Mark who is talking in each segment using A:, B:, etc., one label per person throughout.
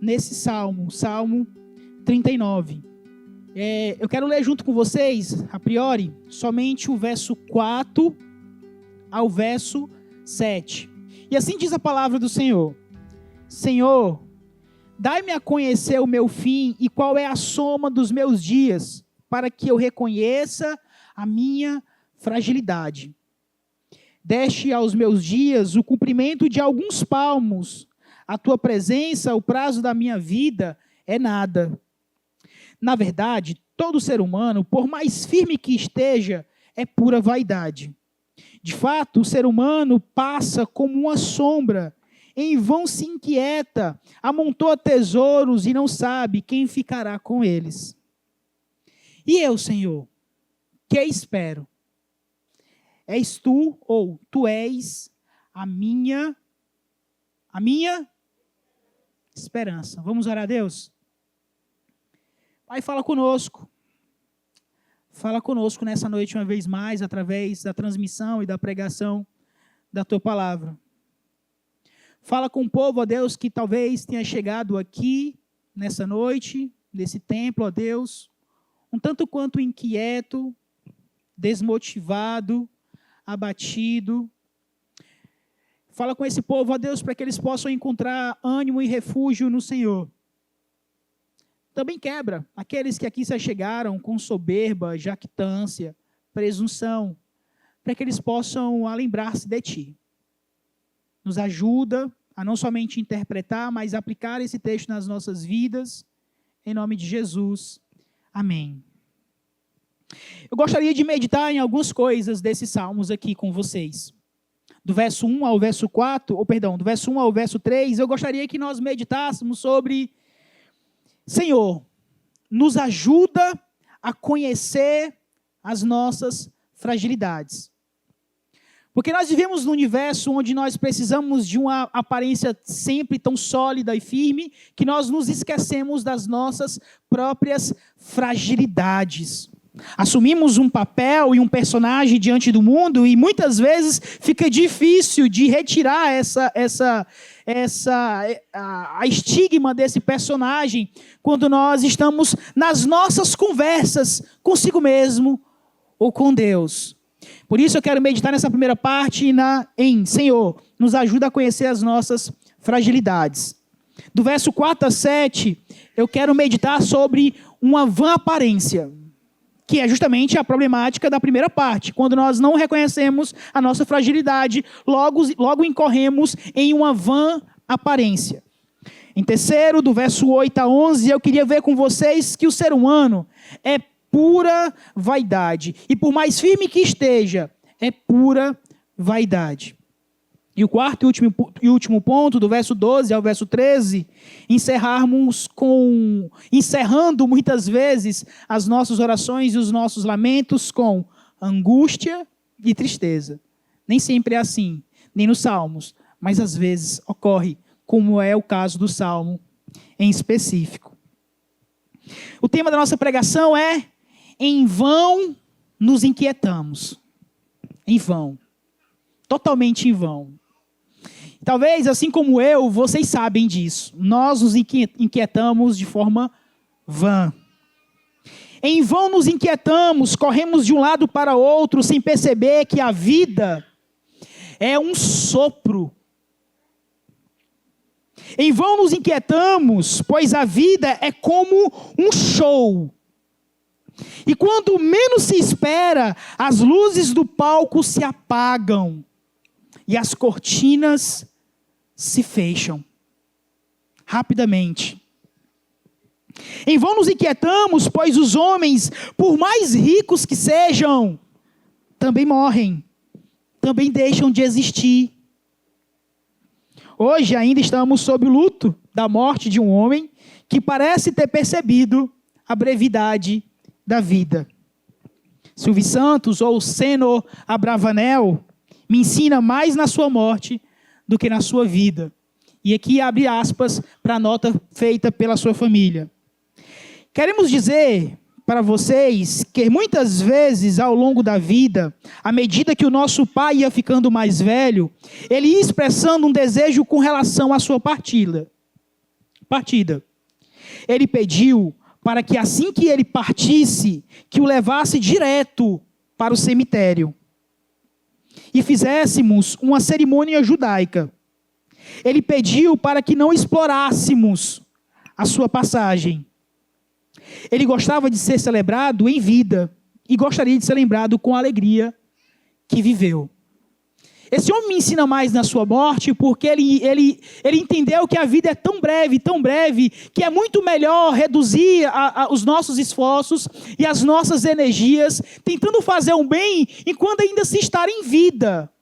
A: nesse salmo, Salmo 39. Eu quero ler junto com vocês, a priori, somente o verso 4 ao verso 7. E assim diz a palavra do Senhor: Senhor, dai-me a conhecer o meu fim e qual é a soma dos meus dias, para que eu reconheça a minha fragilidade. Deste aos meus dias o cumprimento de alguns palmos. A tua presença, o prazo da minha vida, é nada. Na verdade, todo ser humano, por mais firme que esteja, é pura vaidade. De fato, o ser humano passa como uma sombra, em vão se inquieta, amontoa tesouros e não sabe quem ficará com eles. E eu, Senhor, que espero? És tu, ou tu és a minha esperança. Vamos orar a Deus? Pai, fala conosco. Fala conosco nessa noite uma vez mais, através da transmissão e da pregação da tua palavra. Fala com o povo, ó Deus, que talvez tenha chegado aqui nessa noite, nesse templo, ó Deus, um tanto quanto inquieto, desmotivado, abatido. Fala com esse povo, ó Deus, para que eles possam encontrar ânimo e refúgio no Senhor. Também quebra aqueles que aqui se achegaram com soberba, jactância, presunção, para que eles possam lembrar-se de Ti. Nos ajuda a não somente interpretar, mas aplicar esse texto nas nossas vidas, em nome de Jesus. Amém. Eu gostaria de meditar em algumas coisas desses salmos aqui com vocês. Do verso 1 ao verso 4, do verso 1 ao verso 3, eu gostaria que nós meditássemos sobre: Senhor, nos ajuda a conhecer as nossas fragilidades. Porque nós vivemos num universo onde nós precisamos de uma aparência sempre tão sólida e firme, que nós nos esquecemos das nossas próprias fragilidades. Assumimos um papel e um personagem diante do mundo e muitas vezes fica difícil de retirar a estigma desse personagem quando nós estamos nas nossas conversas consigo mesmo ou com Deus. Por isso eu quero meditar nessa primeira parte em Senhor, nos ajuda a conhecer as nossas fragilidades. Do verso 4 a 7, eu quero meditar sobre uma vã aparência, que é justamente a problemática da primeira parte. Quando nós não reconhecemos a nossa fragilidade, logo incorremos em uma vã aparência. Em terceiro, do verso 8 a 11, eu queria ver com vocês que o ser humano é pura vaidade. E por mais firme que esteja, é pura vaidade. E o quarto e último ponto, do verso 12 ao verso 13, encerrando muitas vezes as nossas orações e os nossos lamentos com angústia e tristeza. Nem sempre é assim, nem nos salmos, mas às vezes ocorre, como é o caso do salmo em específico. O tema da nossa pregação é: em vão nos inquietamos. Em vão. Totalmente em vão. Talvez, assim como eu, vocês sabem disso. Nós nos inquietamos de forma vã. Em vão nos inquietamos, corremos de um lado para outro, sem perceber que a vida é um sopro. Em vão nos inquietamos, pois a vida é como um show. E quando menos se espera, as luzes do palco se apagam e as cortinas se fecham rapidamente. Em vão nos inquietamos, pois os homens, por mais ricos que sejam, também morrem, também deixam de existir. Hoje ainda estamos sob o luto da morte de um homem que parece ter percebido a brevidade da vida. Silvio Santos ou Senor Abravanel me ensina mais na sua morte do que na sua vida. E aqui abre aspas para a nota feita pela sua família. Queremos dizer para vocês que muitas vezes ao longo da vida, à medida que o nosso pai ia ficando mais velho, ele ia expressando um desejo com relação à sua partida. partida. Ele pediu para que assim que ele partisse, que o levasse direto para o cemitério e fizéssemos uma cerimônia judaica. Ele pediu para que não explorássemos a sua passagem. Ele gostava de ser celebrado em vida e gostaria de ser lembrado com a alegria que viveu. Esse homem me ensina mais na sua morte porque ele entendeu que a vida é tão breve, que é muito melhor reduzir os nossos esforços e as nossas energias tentando fazer o bem enquanto ainda se estar em vida.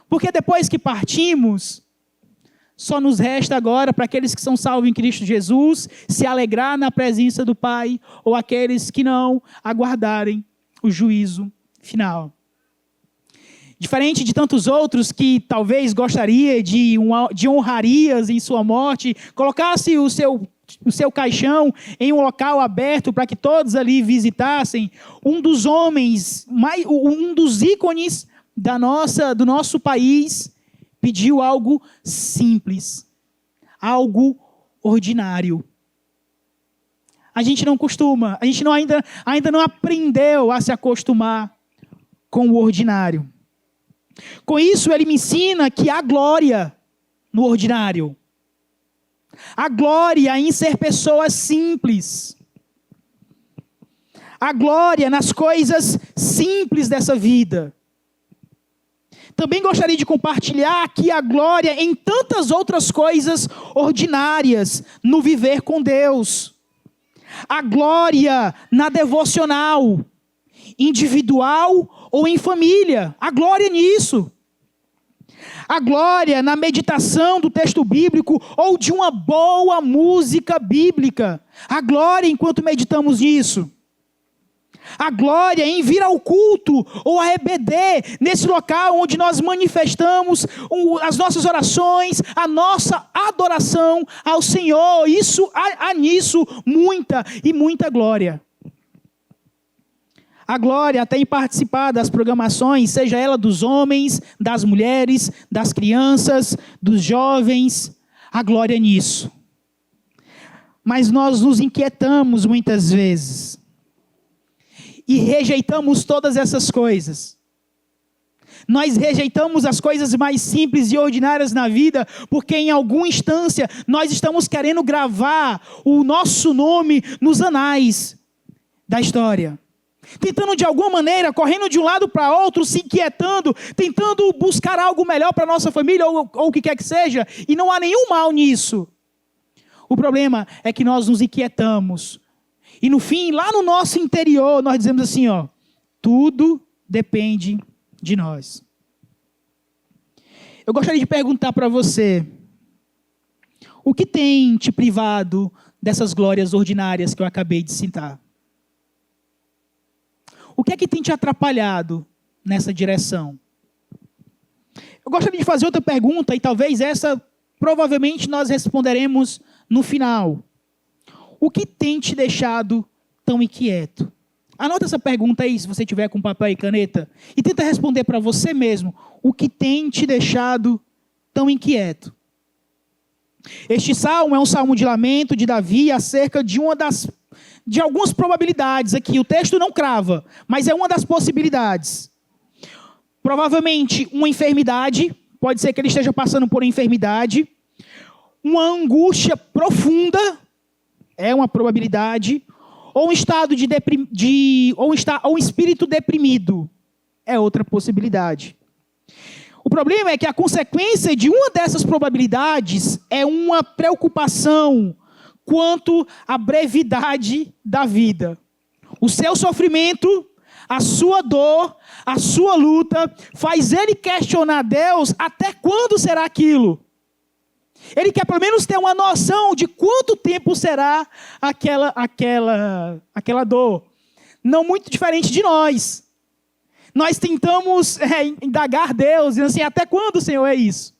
A: Porque depois que partimos, só nos resta agora, para aqueles que são salvos em Cristo Jesus, se alegrar na presença do Pai, ou aqueles que não, aguardarem o juízo final. Diferente de tantos outros que talvez gostaria de honrarias em sua morte, colocasse o seu caixão em um local aberto para que todos ali visitassem, um dos homens, um dos ícones do nosso país, pediu algo simples, algo ordinário. A gente não costuma, a gente ainda não aprendeu a se acostumar com o ordinário. Com isso, ele me ensina que há glória no ordinário. Há glória em ser pessoas simples. Há glória nas coisas simples dessa vida. Também gostaria de compartilhar aqui a glória em tantas outras coisas ordinárias no viver com Deus. A glória na devocional, individual ou em família. A glória nisso. A glória na meditação do texto bíblico ou de uma boa música bíblica. A glória enquanto meditamos nisso. A glória em vir ao culto ou a EBD, nesse local onde nós manifestamos as nossas orações, a nossa adoração ao Senhor. Há nisso muita e muita glória. A glória até em participar das programações, seja ela dos homens, das mulheres, das crianças, dos jovens, a glória nisso. Mas nós nos inquietamos muitas vezes e rejeitamos todas essas coisas. Nós rejeitamos as coisas mais simples e ordinárias na vida, porque em alguma instância nós estamos querendo gravar o nosso nome nos anais da história. Tentando de alguma maneira, correndo de um lado para outro, se inquietando, tentando buscar algo melhor para a nossa família, ou o que quer que seja, e não há nenhum mal nisso. O problema é que nós nos inquietamos, e no fim, lá no nosso interior, nós dizemos assim, tudo depende de nós. Eu gostaria de perguntar para você, o que tem te privado dessas glórias ordinárias que eu acabei de citar? O que é que tem te atrapalhado nessa direção? Eu gostaria de fazer outra pergunta, e talvez essa, provavelmente, nós responderemos no final. O que tem te deixado tão inquieto? Anota essa pergunta aí, se você tiver com papel e caneta, e tenta responder para você mesmo. O que tem te deixado tão inquieto? Este salmo é um salmo de lamento de Davi acerca de algumas probabilidades aqui. O texto não crava, mas é uma das possibilidades. Provavelmente uma enfermidade, pode ser que ele esteja passando por uma enfermidade. Uma angústia profunda, é uma probabilidade. Ou um estado ou um espírito deprimido, é outra possibilidade. O problema é que a consequência de uma dessas probabilidades é uma preocupação quanto à brevidade da vida. O seu sofrimento, a sua dor, a sua luta, faz ele questionar Deus até quando será aquilo. Ele quer pelo menos ter uma noção de quanto tempo será aquela dor. Não muito diferente de nós. Nós tentamos indagar Deus, dizendo assim, até quando, Senhor, é isso?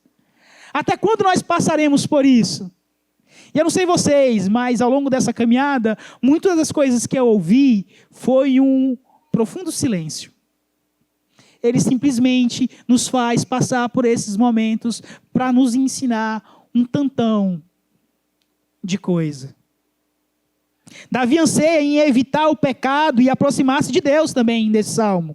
A: Até quando nós passaremos por isso? E eu não sei vocês, mas ao longo dessa caminhada, muitas das coisas que eu ouvi foi um profundo silêncio. Ele simplesmente nos faz passar por esses momentos para nos ensinar um tantão de coisa. Davi anseia em evitar o pecado e aproximar-se de Deus também nesse salmo.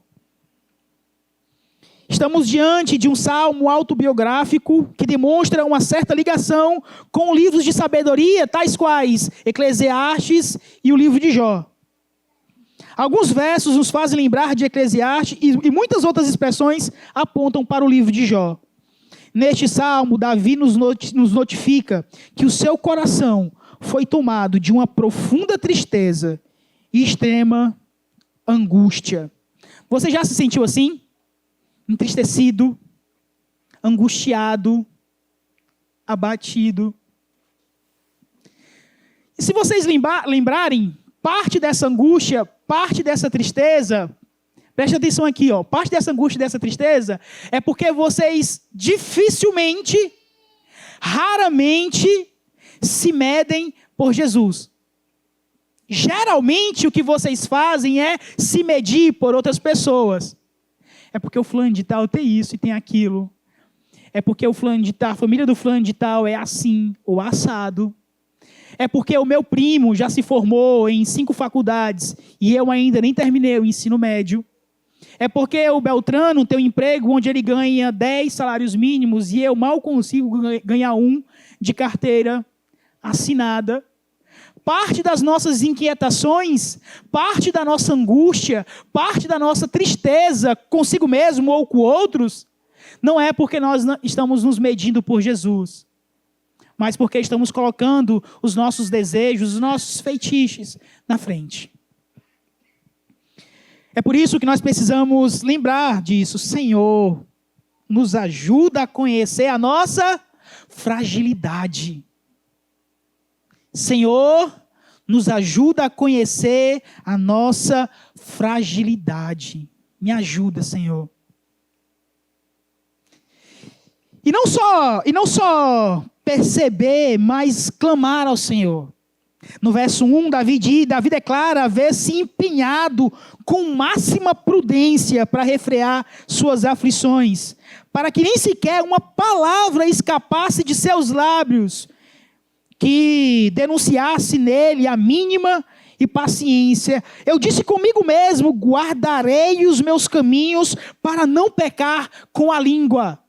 A: Estamos diante de um salmo autobiográfico que demonstra uma certa ligação com livros de sabedoria, tais quais Eclesiastes e o livro de Jó. Alguns versos nos fazem lembrar de Eclesiastes e muitas outras expressões apontam para o livro de Jó. Neste salmo, Davi nos notifica que o seu coração foi tomado de uma profunda tristeza e extrema angústia. Você já se sentiu assim? Entristecido, angustiado, abatido? E se vocês lembrarem, parte dessa angústia, parte dessa tristeza, preste atenção aqui, ó, parte dessa angústia e dessa tristeza é porque vocês dificilmente, raramente se medem por Jesus. Geralmente o que vocês fazem é se medir por outras pessoas. É porque o fulano de tal tem isso e tem aquilo. É porque o fulano de tal, a família do fulano de tal é assim ou assado. É porque o meu primo já se formou em 5 faculdades e eu ainda nem terminei o ensino médio. É porque o Beltrano tem um emprego onde ele ganha 10 salários mínimos e eu mal consigo ganhar um de carteira assinada. Parte das nossas inquietações, parte da nossa angústia, parte da nossa tristeza consigo mesmo ou com outros, não é porque nós estamos nos medindo por Jesus, mas porque estamos colocando os nossos desejos, os nossos feitiços na frente. É por isso que nós precisamos lembrar disso. Senhor, nos ajuda a conhecer a nossa fragilidade. Senhor, nos ajuda a conhecer a nossa fragilidade. Me ajuda, Senhor. E não só perceber, mas clamar ao Senhor. No verso 1, Davi declara haver-se empenhado com máxima prudência para refrear suas aflições, para que nem sequer uma palavra escapasse de seus lábios, que denunciasse nele a mínima impaciência. Eu disse comigo mesmo, guardarei os meus caminhos para não pecar com a língua.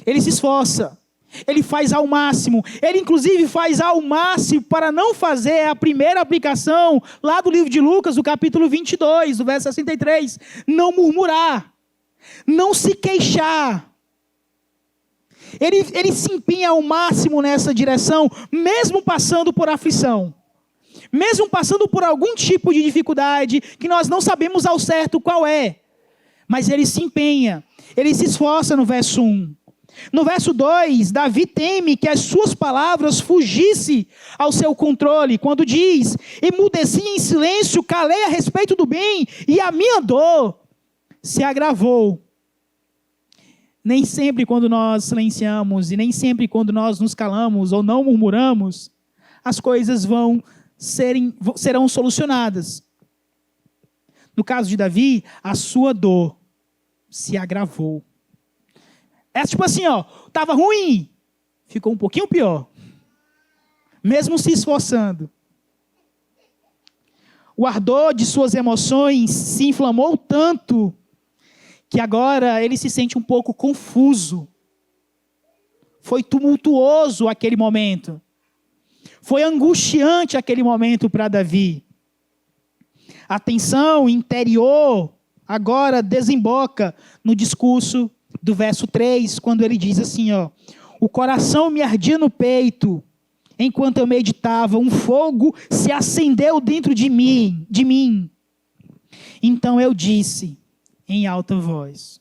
A: Ele se esforça, ele faz ao máximo, ele inclusive faz ao máximo para não fazer a primeira aplicação lá do livro de Lucas, do capítulo 22, do verso 63, não murmurar, não se queixar. Ele se empenha ao máximo nessa direção, mesmo passando por aflição, mesmo passando por algum tipo de dificuldade que nós não sabemos ao certo qual é, mas ele se empenha, ele se esforça no verso 1. No verso 2, Davi teme que as suas palavras fugissem ao seu controle, quando diz: emudeci em silêncio, calei a respeito do bem, e a minha dor se agravou. Nem sempre quando nós silenciamos, e nem sempre quando nós nos calamos ou não murmuramos, as coisas serão solucionadas. No caso de Davi, a sua dor se agravou. É tipo assim, ó, estava ruim, ficou um pouquinho pior. Mesmo se esforçando. O ardor de suas emoções se inflamou tanto que agora ele se sente um pouco confuso. Foi tumultuoso aquele momento. Foi angustiante aquele momento para Davi. A tensão interior agora desemboca no discurso do verso 3, quando ele diz assim, ó: o coração me ardia no peito, enquanto eu meditava, um fogo se acendeu dentro de mim. Então eu disse em alta voz.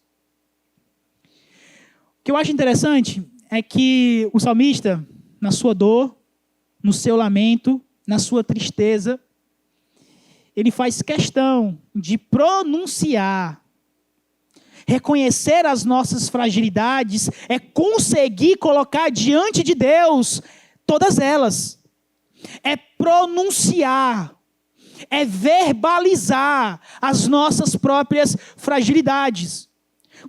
A: O que eu acho interessante é que o salmista, na sua dor, no seu lamento, na sua tristeza, ele faz questão de pronunciar. Reconhecer as nossas fragilidades é conseguir colocar diante de Deus todas elas. É pronunciar, é verbalizar as nossas próprias fragilidades.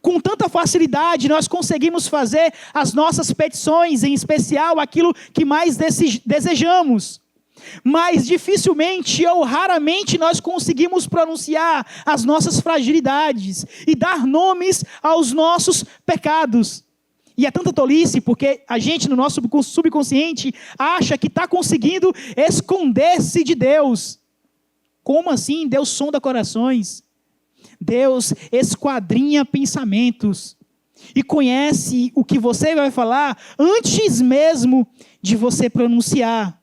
A: Com tanta facilidade nós conseguimos fazer as nossas petições, em especial aquilo que mais desejamos. Mas dificilmente ou raramente nós conseguimos pronunciar as nossas fragilidades e dar nomes aos nossos pecados. E é tanta tolice, porque a gente no nosso subconsciente acha que está conseguindo esconder-se de Deus. Como assim? Deus sonda corações. Deus esquadrinha pensamentos. E conhece o que você vai falar antes mesmo de você pronunciar.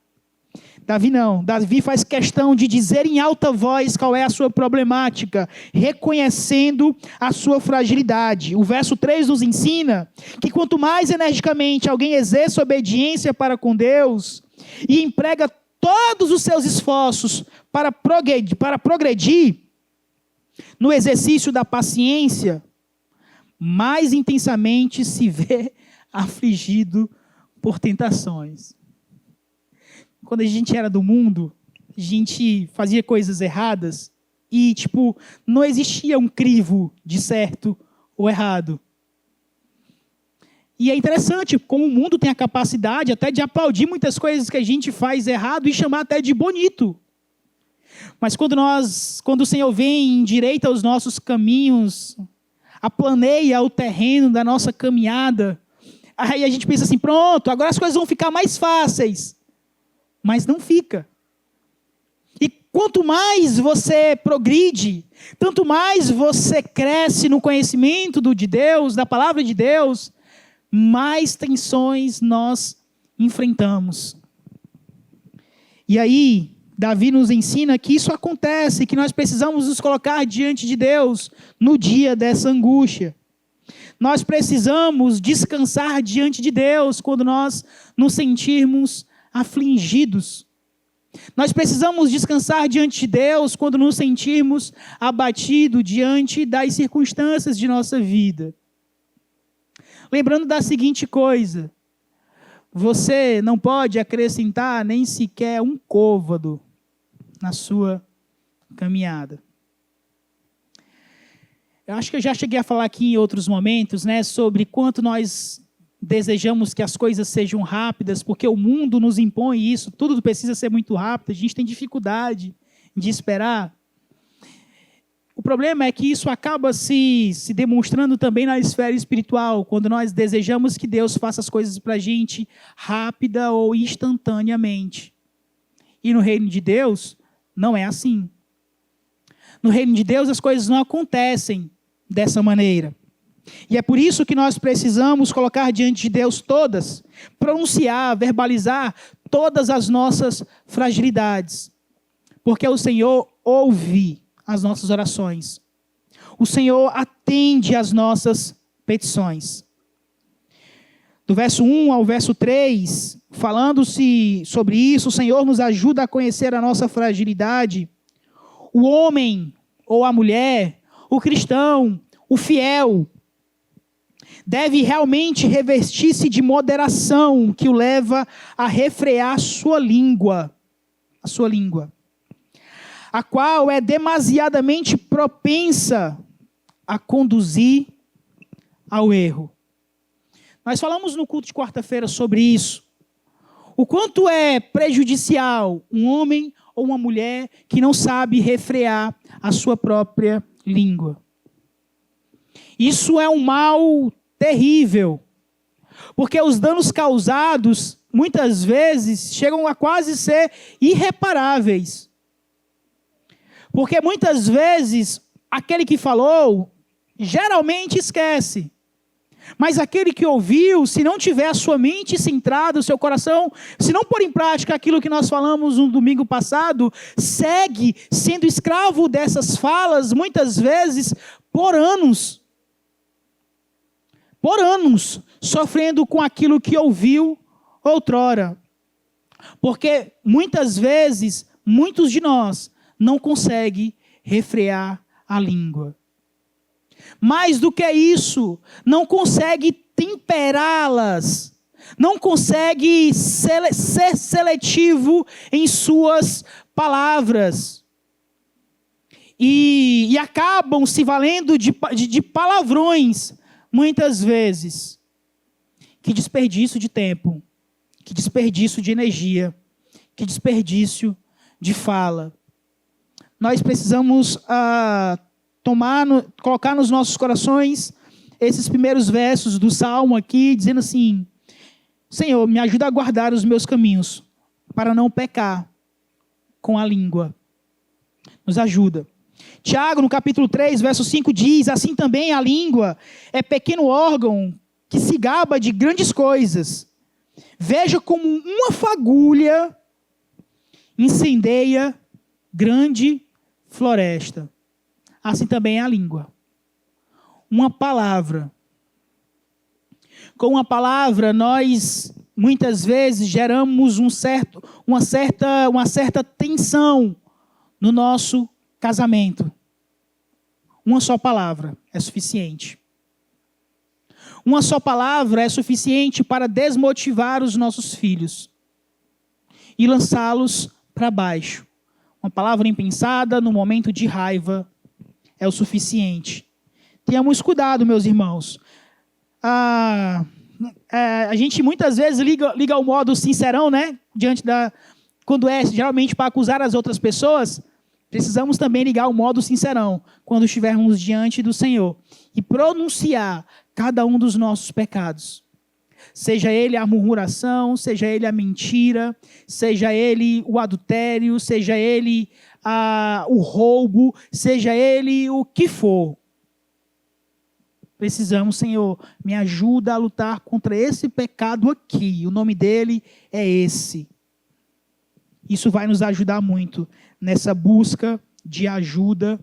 A: Davi não. Davi faz questão de dizer em alta voz qual é a sua problemática, reconhecendo a sua fragilidade. O verso 3 nos ensina que quanto mais energicamente alguém exerce obediência para com Deus e emprega todos os seus esforços para progredir no exercício da paciência, mais intensamente se vê afligido por tentações. Quando a gente era do mundo, a gente fazia coisas erradas e, não existia um crivo de certo ou errado. E é interessante como o mundo tem a capacidade até de aplaudir muitas coisas que a gente faz errado e chamar até de bonito. Mas quando o Senhor vem e endireita os nossos caminhos, aplaneia o terreno da nossa caminhada, aí a gente pensa assim, pronto, agora as coisas vão ficar mais fáceis. Mas não fica. E quanto mais você progride, tanto mais você cresce no conhecimento de Deus, da palavra de Deus, mais tensões nós enfrentamos. E aí, Davi nos ensina que isso acontece, que nós precisamos nos colocar diante de Deus no dia dessa angústia. Nós precisamos descansar diante de Deus quando nós nos sentirmos afligidos. Nós precisamos descansar diante de Deus quando nos sentirmos abatidos diante das circunstâncias de nossa vida. Lembrando da seguinte coisa: você não pode acrescentar nem sequer um côvado na sua caminhada. Eu acho que eu já cheguei a falar aqui em outros momentos, sobre quanto nós desejamos que as coisas sejam rápidas, porque o mundo nos impõe isso, tudo precisa ser muito rápido, a gente tem dificuldade de esperar. O problema é que isso acaba se demonstrando também na esfera espiritual, quando nós desejamos que Deus faça as coisas para a gente rápida ou instantaneamente. E no reino de Deus, não é assim. No reino de Deus, as coisas não acontecem dessa maneira. E é por isso que nós precisamos colocar diante de Deus pronunciar, verbalizar todas as nossas fragilidades. Porque o Senhor ouve as nossas orações. O Senhor atende às nossas petições. Do verso 1 ao verso 3, falando-se sobre isso, o Senhor nos ajuda a conhecer a nossa fragilidade. O homem ou a mulher, o cristão, o fiel, deve realmente revestir-se de moderação que o leva a refrear a sua língua, a qual é demasiadamente propensa a conduzir ao erro. Nós falamos no culto de quarta-feira sobre isso. O quanto é prejudicial um homem ou uma mulher que não sabe refrear a sua própria língua. Isso é um mal terrível, porque os danos causados, muitas vezes, chegam a quase ser irreparáveis. Porque muitas vezes, aquele que falou, geralmente esquece. Mas aquele que ouviu, se não tiver a sua mente centrada, o seu coração, se não pôr em prática aquilo que nós falamos no domingo passado, segue sendo escravo dessas falas, muitas vezes, por anos, sofrendo com aquilo que ouviu outrora. Porque muitas vezes, muitos de nós não conseguem refrear a língua. Mais do que isso, não consegue temperá-las, não consegue ser seletivo em suas palavras. e acabam se valendo de palavrões, muitas vezes. Que desperdício de tempo, que desperdício de energia, que desperdício de fala. Nós precisamos colocar nos nossos corações esses primeiros versos do Salmo aqui, dizendo assim: Senhor, me ajuda a guardar os meus caminhos, para não pecar com a língua. Nos ajuda. Tiago, no capítulo 3, verso 5, diz: assim também a língua é pequeno órgão que se gaba de grandes coisas. Veja como uma fagulha incendeia grande floresta. Assim também é a língua. Uma palavra. Com uma palavra, nós muitas vezes geramos uma certa tensão no nosso casamento. Uma só palavra é suficiente. Uma só palavra é suficiente para desmotivar os nossos filhos e lançá-los para baixo. Uma palavra impensada no momento de raiva é o suficiente. Tenhamos cuidado, meus irmãos. A gente muitas vezes liga o modo sincerão, né? Quando é geralmente para acusar as outras pessoas, precisamos também ligar o modo sincerão quando estivermos diante do Senhor e pronunciar cada um dos nossos pecados. Seja ele a murmuração, seja ele a mentira, seja ele o adultério, seja ele o roubo, seja ele o que for. Precisamos, Senhor, me ajuda a lutar contra esse pecado aqui. O nome dele é esse. Isso vai nos ajudar muito nessa busca de ajuda,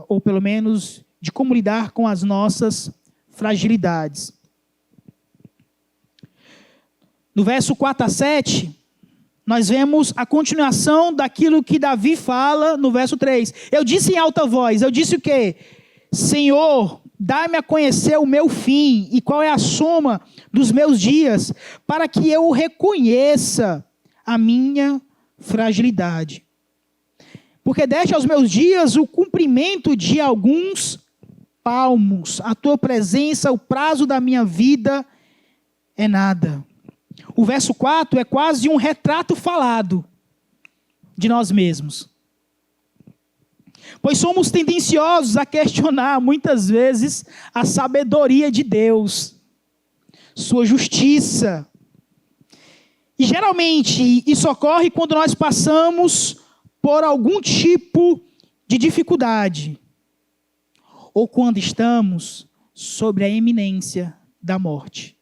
A: ou pelo menos de como lidar com as nossas fragilidades. No verso 4 a 7, nós vemos a continuação daquilo que Davi fala no verso 3. Eu disse em alta voz, eu disse o quê? Senhor, dá-me a conhecer o meu fim e qual é a soma dos meus dias, para que eu reconheça a minha fragilidade. Porque deste aos meus dias o cumprimento de alguns palmos, a tua presença, o prazo da minha vida é nada. O verso 4 é quase um retrato falado de nós mesmos. Pois somos tendenciosos a questionar muitas vezes a sabedoria de Deus, sua justiça. E geralmente isso ocorre quando nós passamos por algum tipo de dificuldade, ou quando estamos sobre a iminência da morte.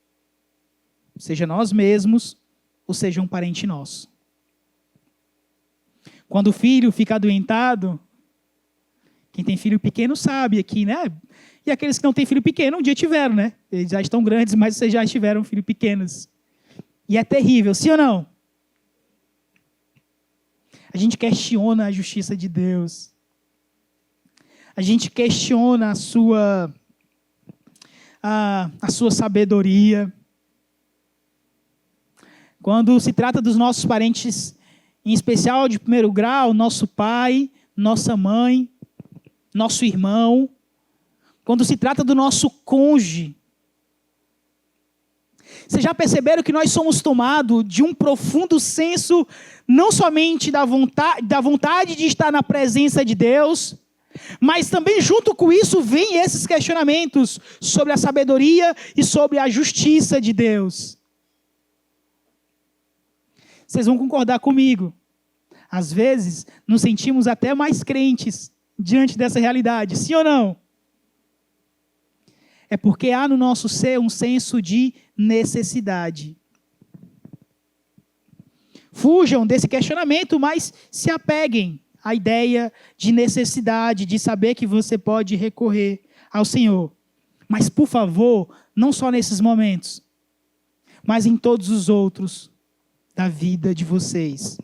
A: Seja nós mesmos, ou seja um parente nosso. Quando o filho fica adoentado, quem tem filho pequeno sabe aqui, né? E aqueles que não têm filho pequeno, um dia tiveram, né? Eles já estão grandes, mas vocês já tiveram filhos pequenos. E é terrível, sim ou não? A gente questiona a justiça de Deus. A gente questiona a sua sabedoria. Quando se trata dos nossos parentes, em especial de primeiro grau, nosso pai, nossa mãe, nosso irmão, quando se trata do nosso cônjuge, vocês já perceberam que nós somos tomados de um profundo senso, não somente da vontade de estar na presença de Deus, mas também junto com isso vem esses questionamentos sobre a sabedoria e sobre a justiça de Deus. Vocês vão concordar comigo. Às vezes, nos sentimos até mais crentes diante dessa realidade, sim ou não? É porque há no nosso ser um senso de necessidade. Fujam desse questionamento, mas se apeguem à ideia de necessidade, de saber que você pode recorrer ao Senhor. Mas, por favor, não só nesses momentos, mas em todos os outros da vida de vocês.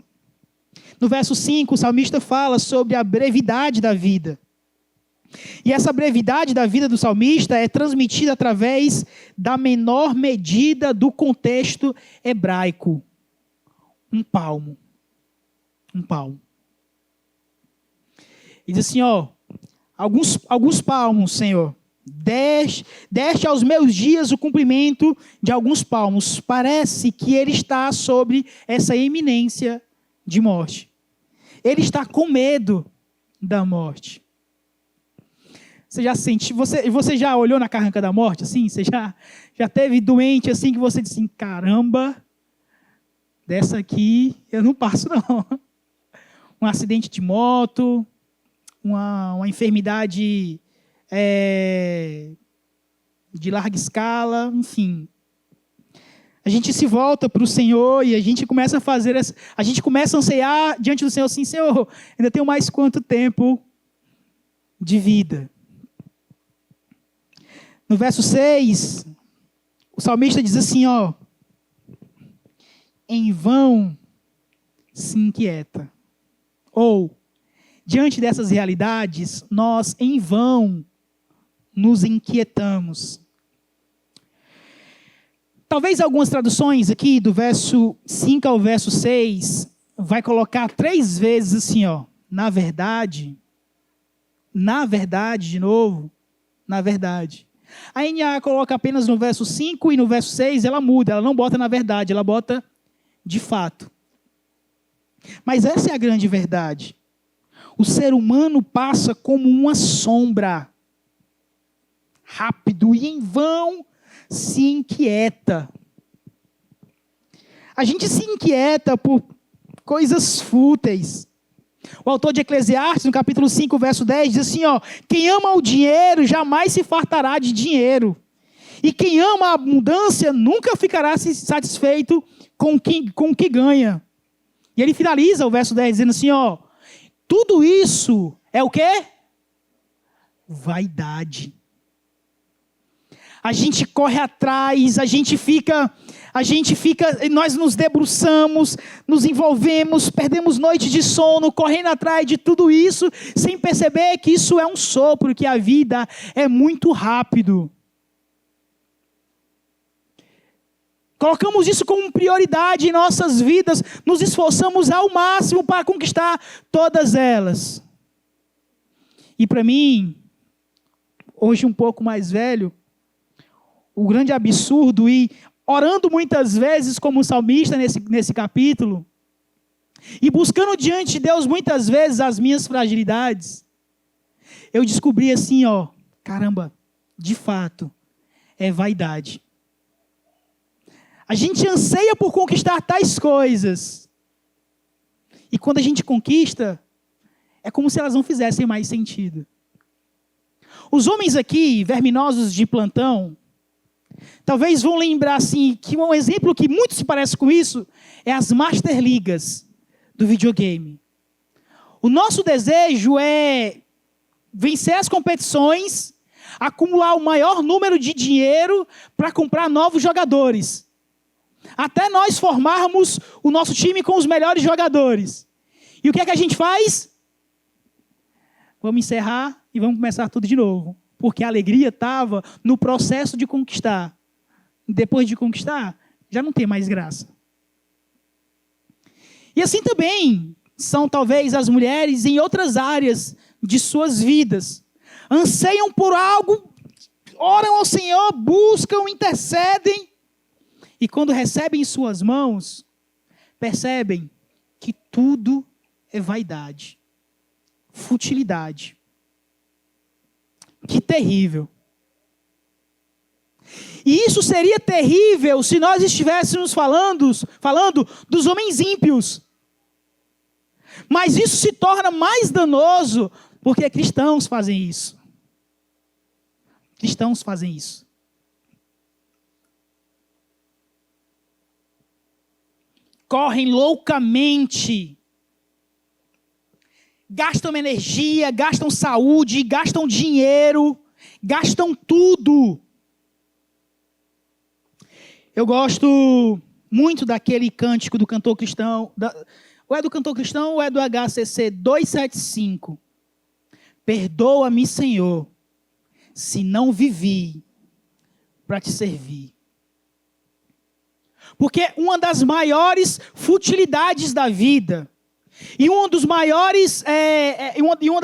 A: No verso 5, o salmista fala sobre a brevidade da vida. E essa brevidade da vida do salmista é transmitida através da menor medida do contexto hebraico. Um palmo. Um palmo. E diz assim, ó, alguns palmos, Senhor. Deste aos meus dias o cumprimento de alguns palmos. Parece que ele está sobre essa iminência de morte. Ele está com medo da morte. Você já sentiu, você já olhou na carranca da morte assim? Você já teve doente assim que você disse assim, caramba, dessa aqui eu não passo não. Um acidente de moto, uma enfermidade de larga escala, enfim. A gente se volta para o Senhor e a gente começa a ansiar diante do Senhor assim, Senhor, ainda tenho mais quanto tempo de vida? No verso 6, o salmista diz assim, ó, em vão se inquieta. Ou, diante dessas realidades, nós em vão nos inquietamos. Talvez algumas traduções aqui, do verso 5 ao verso 6, vai colocar 3 vezes assim, ó, na verdade, de novo, na verdade. A NA coloca apenas no verso 5 e no verso 6 ela muda, ela não bota na verdade, ela bota de fato. Mas essa é a grande verdade. O ser humano passa como uma sombra, rápido e em vão se inquieta. A gente se inquieta por coisas fúteis. O autor de Eclesiastes, no capítulo 5, verso 10, diz assim, ó, quem ama o dinheiro jamais se fartará de dinheiro. E quem ama a abundância nunca ficará satisfeito com o que ganha. E ele finaliza o verso 10 dizendo assim, ó, tudo isso é o quê? Vaidade. A gente corre atrás, nós nos debruçamos, nos envolvemos, perdemos noites de sono, correndo atrás de tudo isso, sem perceber que isso é um sopro, que a vida é muito rápido. Colocamos isso como prioridade em nossas vidas, nos esforçamos ao máximo para conquistar todas elas. E para mim, hoje um pouco mais velho, o grande absurdo, e orando muitas vezes como salmista nesse capítulo, e buscando diante de Deus muitas vezes as minhas fragilidades, eu descobri assim, ó, caramba, de fato, é vaidade. A gente anseia por conquistar tais coisas, e quando a gente conquista, é como se elas não fizessem mais sentido. Os homens aqui, verminosos de plantão, talvez vão lembrar assim, que um exemplo que muito se parece com isso, é as Master Ligas do videogame. O nosso desejo é vencer as competições, acumular o maior número de dinheiro para comprar novos jogadores. Até nós formarmos o nosso time com os melhores jogadores. E o que é que a gente faz? Vamos encerrar e vamos começar tudo de novo. Porque a alegria estava no processo de conquistar. Depois de conquistar, já não tem mais graça. E assim também são talvez as mulheres em outras áreas de suas vidas. Anseiam por algo, oram ao Senhor, buscam, intercedem. E quando recebem em suas mãos, percebem que tudo é vaidade, futilidade. Que terrível. E isso seria terrível se nós estivéssemos falando dos homens ímpios. Mas isso se torna mais danoso porque cristãos fazem isso. Cristãos fazem isso. Correm loucamente. Gastam energia, gastam saúde, gastam dinheiro, gastam tudo. Eu gosto muito daquele cântico do cantor cristão, ou é do cantor cristão ou é do HCC 275. Perdoa-me, Senhor, se não vivi para te servir. Porque uma das maiores futilidades da vida E um dos maiores, e um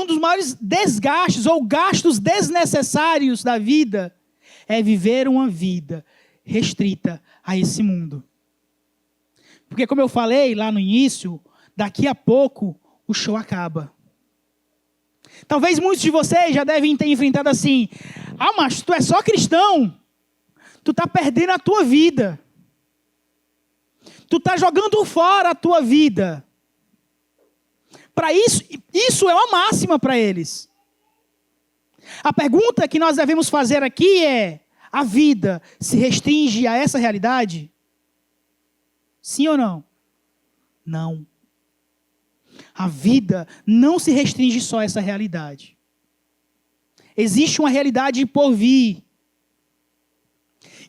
A: dos maiores desgastes ou gastos desnecessários da vida é viver uma vida restrita a esse mundo. Porque, como eu falei lá no início, daqui a pouco o show acaba. Talvez muitos de vocês já devem ter enfrentado assim: ah, mas tu é só cristão, tu está perdendo a tua vida, tu está jogando fora a tua vida. Para isso é uma máxima para eles. A pergunta que nós devemos fazer aqui é: a vida se restringe a essa realidade? Sim ou não? Não. A vida não se restringe só a essa realidade. Existe uma realidade por vir.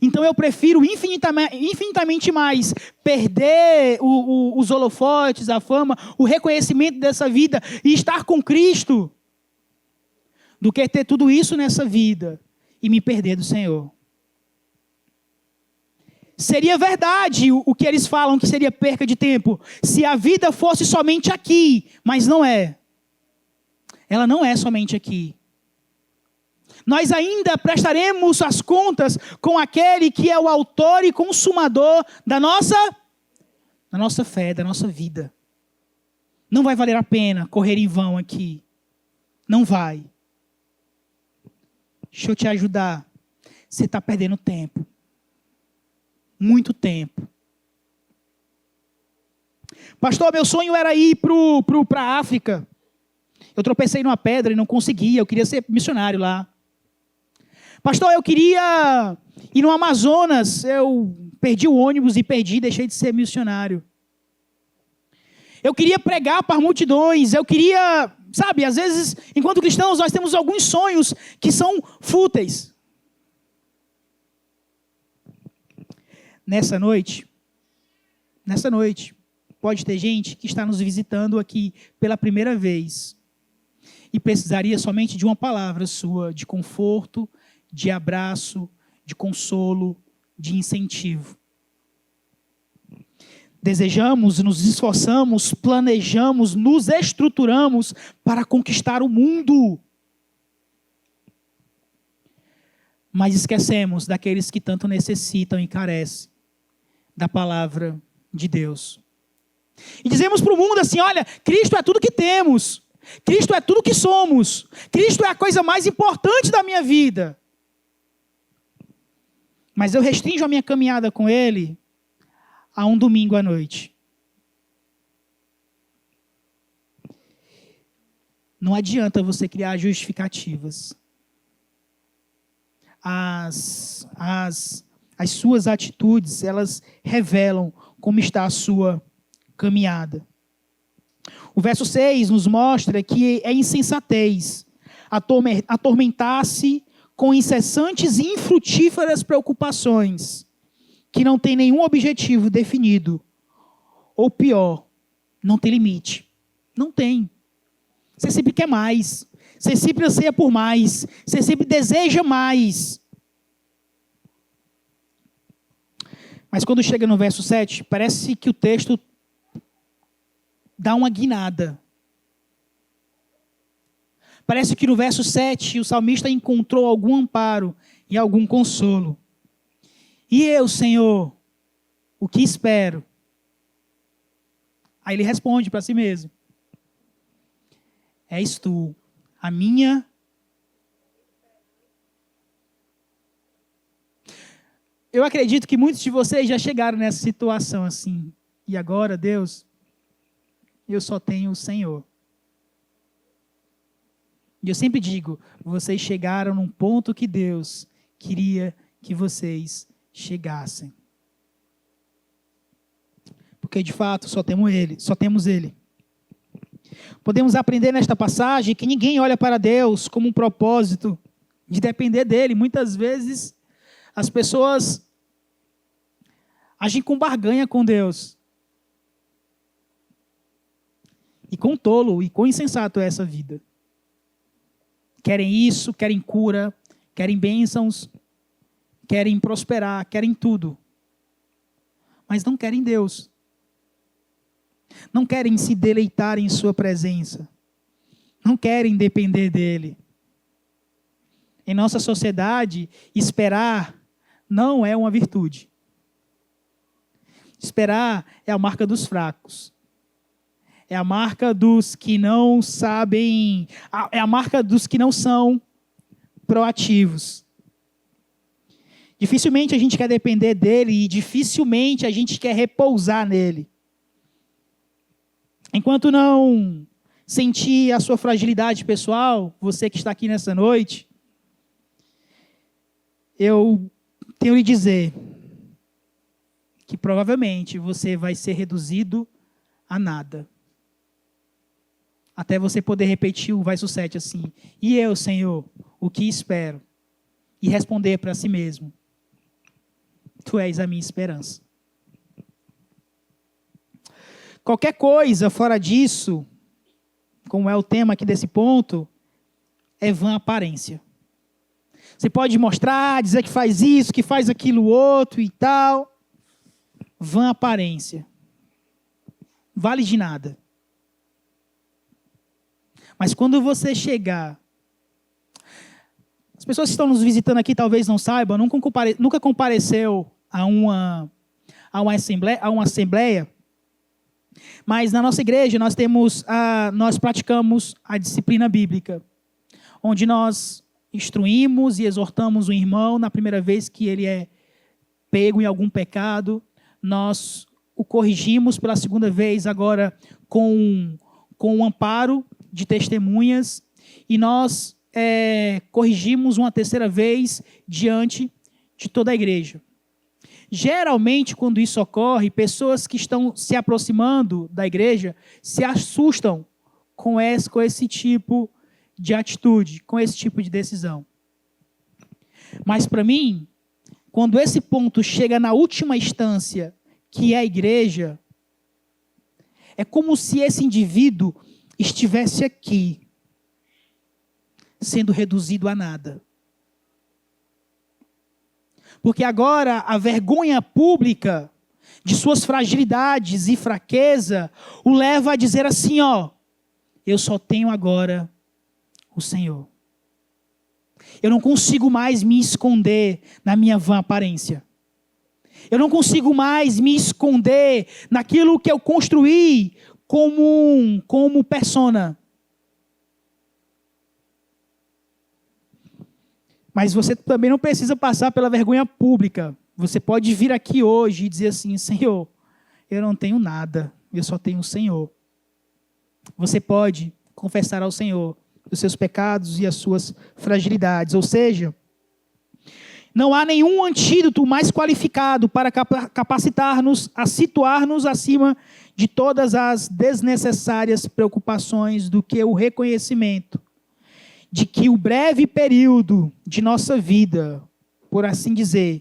A: Então eu prefiro infinitamente mais perder os holofotes, a fama, o reconhecimento dessa vida e estar com Cristo, do que ter tudo isso nessa vida e me perder do Senhor. Seria verdade o que eles falam que seria perca de tempo, se a vida fosse somente aqui, mas não é. Ela não é somente aqui. Nós ainda prestaremos as contas com aquele que é o autor e consumador da nossa fé, da nossa vida. Não vai valer a pena correr em vão aqui. Não vai. Deixa eu te ajudar. Você está perdendo tempo. Muito tempo. Pastor, meu sonho era ir para a África. Eu tropecei numa pedra e não conseguia. Eu queria ser missionário lá. Pastor, eu queria ir no Amazonas. Eu perdi o ônibus e deixei de ser missionário. Eu queria pregar para multidões. Eu queria, sabe, às vezes, enquanto cristãos, nós temos alguns sonhos que são fúteis. Nessa noite, pode ter gente que está nos visitando aqui pela primeira vez e precisaria somente de uma palavra sua, de conforto, de abraço, de consolo, de incentivo. Desejamos, nos esforçamos, planejamos, nos estruturamos para conquistar o mundo. Mas esquecemos daqueles que tanto necessitam e carecem da palavra de Deus. E dizemos para o mundo assim: olha, Cristo é tudo que temos. Cristo é tudo que somos. Cristo é a coisa mais importante da minha vida. Mas eu restringo a minha caminhada com Ele a um domingo à noite. Não adianta você criar justificativas. As suas atitudes, elas revelam como está a sua caminhada. O verso 6 nos mostra que é insensatez atormentar-se com incessantes e infrutíferas preocupações, que não tem nenhum objetivo definido. Ou pior, não tem limite. Não tem. Você sempre quer mais. Você sempre anseia por mais. Você sempre deseja mais. Mas quando chega no verso 7, parece que o texto dá uma guinada. Parece que no verso 7 o salmista encontrou algum amparo e algum consolo. E eu, Senhor, o que espero? Aí ele responde para si mesmo: és tu, a minha... Eu acredito que muitos de vocês já chegaram nessa situação assim. E agora, Deus, eu só tenho o Senhor. E eu sempre digo, vocês chegaram num ponto que Deus queria que vocês chegassem. Porque de fato só temos Ele. Podemos aprender nesta passagem que ninguém olha para Deus como um propósito de depender dEle. Muitas vezes as pessoas agem com barganha com Deus. E quão tolo e quão insensato é essa vida. Querem isso, querem cura, querem bênçãos, querem prosperar, querem tudo. mas não querem Deus. Não querem se deleitar em sua presença. Não querem depender dele. Em nossa sociedade, esperar não é uma virtude. Esperar é a marca dos fracos. É a marca dos que não sabem, é a marca dos que não são proativos. Dificilmente a gente quer depender dele e dificilmente a gente quer repousar nele. Enquanto não sentir a sua fragilidade pessoal, você que está aqui nessa noite, eu tenho lhe dizer que provavelmente você vai ser reduzido a nada. Até você poder repetir o verso 7 assim: e eu, Senhor, o que espero? E responder para si mesmo: Tu és a minha esperança. Qualquer coisa fora disso, como é o tema aqui desse ponto, é vã aparência. Você pode mostrar, dizer que faz isso, que faz aquilo outro e tal. Vã aparência. Vale de nada. Mas quando você chegar... As pessoas que estão nos visitando aqui talvez não saibam, nunca compareceu a uma assembleia, mas na nossa igreja nós praticamos a disciplina bíblica, onde nós instruímos e exortamos o irmão na primeira vez que ele é pego em algum pecado, nós o corrigimos pela segunda vez agora com o amparo de testemunhas, e nós corrigimos uma terceira vez diante de toda a igreja. Geralmente, quando isso ocorre, pessoas que estão se aproximando da igreja se assustam com esse tipo de atitude, com esse tipo de decisão. Mas para mim, quando esse ponto chega na última instância, que é a igreja, é como se esse indivíduo estivesse aqui, sendo reduzido a nada. Porque agora a vergonha pública de suas fragilidades e fraqueza o leva a dizer assim, eu só tenho agora o Senhor. Eu não consigo mais me esconder na minha vã aparência. Eu não consigo mais me esconder naquilo que eu construí como persona. Mas você também não precisa passar pela vergonha pública. Você pode vir aqui hoje e dizer assim, Senhor, eu não tenho nada, eu só tenho o Senhor. Você pode confessar ao Senhor os seus pecados e as suas fragilidades. Ou seja, não há nenhum antídoto mais qualificado para capacitar-nos a situar-nos acima de todas as desnecessárias preocupações do que o reconhecimento de que o breve período de nossa vida, por assim dizer,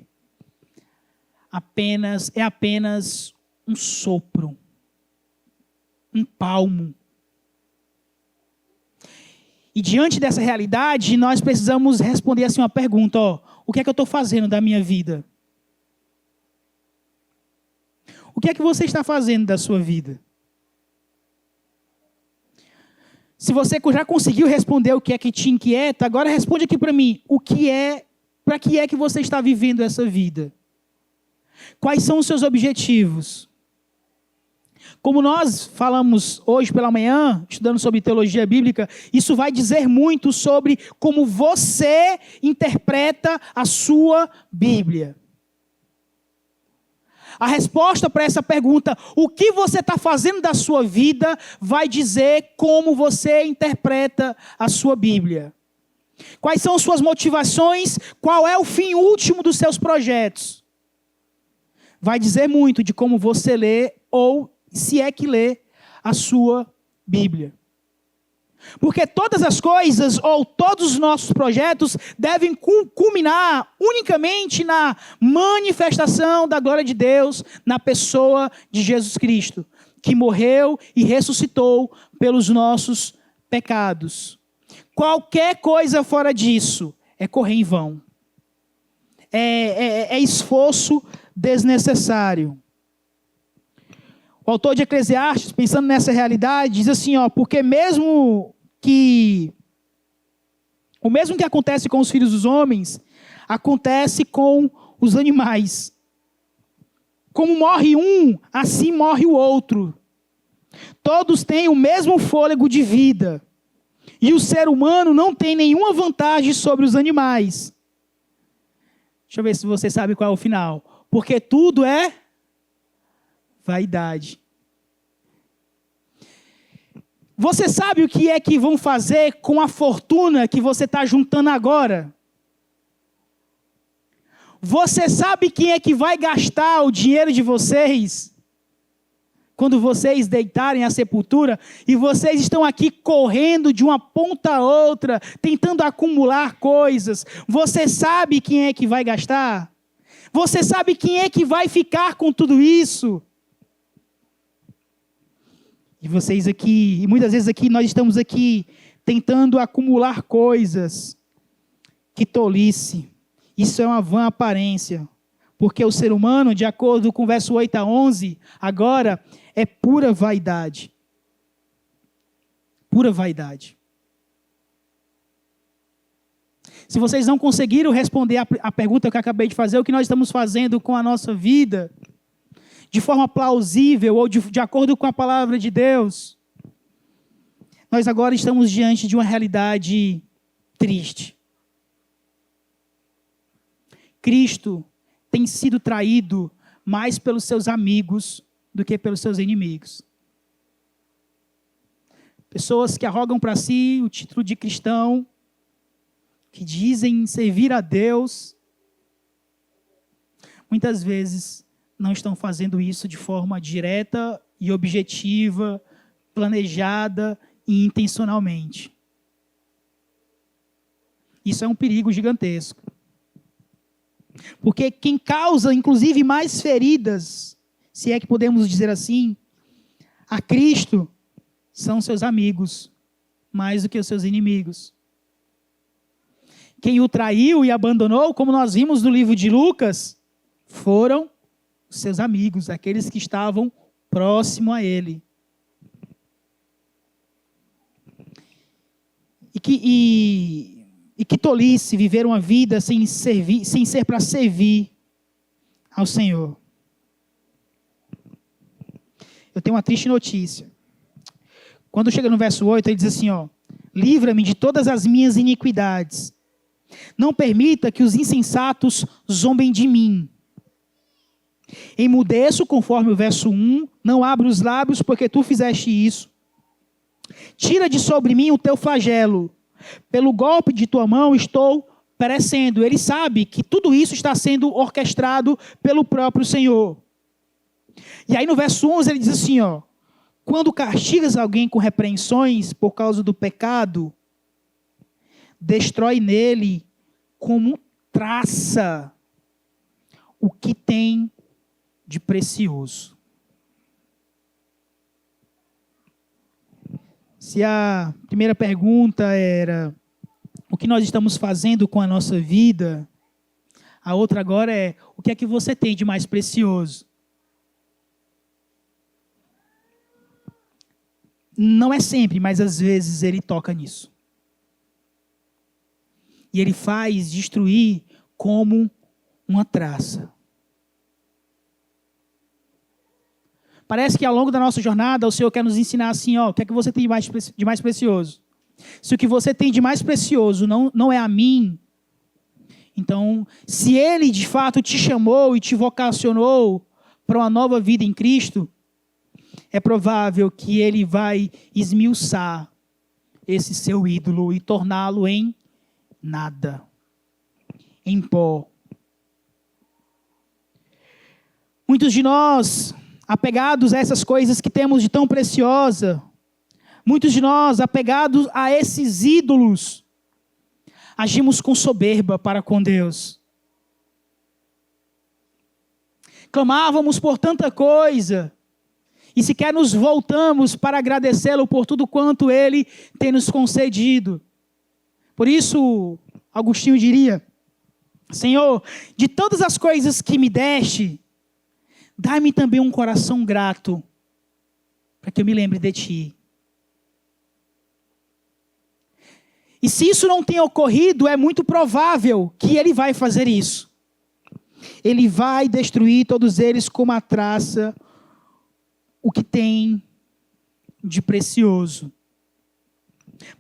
A: é apenas um sopro, um palmo. E diante dessa realidade, nós precisamos responder assim uma pergunta, o que é que eu estou fazendo da minha vida? O que é que você está fazendo da sua vida? Se você já conseguiu responder o que é que te inquieta, agora responde aqui para mim, para que é que você está vivendo essa vida? Quais são os seus objetivos? Como nós falamos hoje pela manhã, estudando sobre teologia bíblica, isso vai dizer muito sobre como você interpreta a sua Bíblia. A resposta para essa pergunta, o que você está fazendo da sua vida, vai dizer como você interpreta a sua Bíblia. Quais são suas motivações, qual é o fim último dos seus projetos. Vai dizer muito de como você lê, ou se é que lê, a sua Bíblia. Porque todas as coisas, ou todos os nossos projetos, devem culminar unicamente na manifestação da glória de Deus na pessoa de Jesus Cristo, que morreu e ressuscitou pelos nossos pecados. Qualquer coisa fora disso é correr em vão. É esforço desnecessário. O autor de Eclesiastes, pensando nessa realidade, diz assim, porque o mesmo que acontece com os filhos dos homens, acontece com os animais. Como morre um, assim morre o outro. Todos têm o mesmo fôlego de vida. E o ser humano não tem nenhuma vantagem sobre os animais. Deixa eu ver se você sabe qual é o final. Porque tudo é vaidade. Você sabe o que é que vão fazer com a fortuna que você está juntando agora? Você sabe quem é que vai gastar o dinheiro de vocês? Quando vocês deitarem à sepultura e vocês estão aqui correndo de uma ponta a outra, tentando acumular coisas, você sabe quem é que vai gastar? Você sabe quem é que vai ficar com tudo isso? E vocês aqui, e muitas vezes aqui, nós estamos aqui tentando acumular coisas. Que tolice. Isso é uma vã aparência. Porque o ser humano, de acordo com o verso 8 a 11, agora é pura vaidade. Pura vaidade. Se vocês não conseguiram responder a pergunta que eu acabei de fazer, o que nós estamos fazendo com a nossa vida, de forma plausível ou de acordo com a palavra de Deus, nós agora estamos diante de uma realidade triste. Cristo tem sido traído mais pelos seus amigos do que pelos seus inimigos. Pessoas que arrogam para si o título de cristão, que dizem servir a Deus, muitas vezes não estão fazendo isso de forma direta e objetiva, planejada e intencionalmente. Isso é um perigo gigantesco. Porque quem causa, inclusive, mais feridas, se é que podemos dizer assim, a Cristo, são seus amigos, mais do que os seus inimigos. Quem o traiu e abandonou, como nós vimos no livro de Lucas, foram os seus amigos, aqueles que estavam próximo a ele. E que tolice viver uma vida sem ser para servir ao Senhor. Eu tenho uma triste notícia. Quando chega no verso 8, ele diz assim, livra-me de todas as minhas iniquidades. Não permita que os insensatos zombem de mim. Emudeço, conforme o verso 1, não abro os lábios, porque tu fizeste isso. Tira de sobre mim o teu flagelo. Pelo golpe de tua mão estou perecendo. Ele sabe que tudo isso está sendo orquestrado pelo próprio Senhor. E aí no verso 11 ele diz assim, quando castigas alguém com repreensões por causa do pecado, destrói nele como traça o que tem de precioso. Se a primeira pergunta era o que nós estamos fazendo com a nossa vida, a outra agora é o que é que você tem de mais precioso? Não é sempre, mas às vezes ele toca nisso. E ele faz destruir como uma traça. Parece que ao longo da nossa jornada o Senhor quer nos ensinar assim, o que é que você tem de mais precioso? Se o que você tem de mais precioso não é a mim, então, se Ele de fato te chamou e te vocacionou para uma nova vida em Cristo, é provável que Ele vai esmiuçar esse seu ídolo e torná-lo em nada, em pó. Muitos de nós, apegados a essas coisas que temos de tão preciosa, muitos de nós, apegados a esses ídolos, agimos com soberba para com Deus. Clamávamos por tanta coisa, e sequer nos voltamos para agradecê-lo por tudo quanto Ele tem nos concedido. Por isso, Agostinho diria, Senhor, de todas as coisas que me deste, dá-me também um coração grato para que eu me lembre de ti. E se isso não tem ocorrido, é muito provável que ele vai fazer isso. Ele vai destruir todos eles como a traça, o que tem de precioso,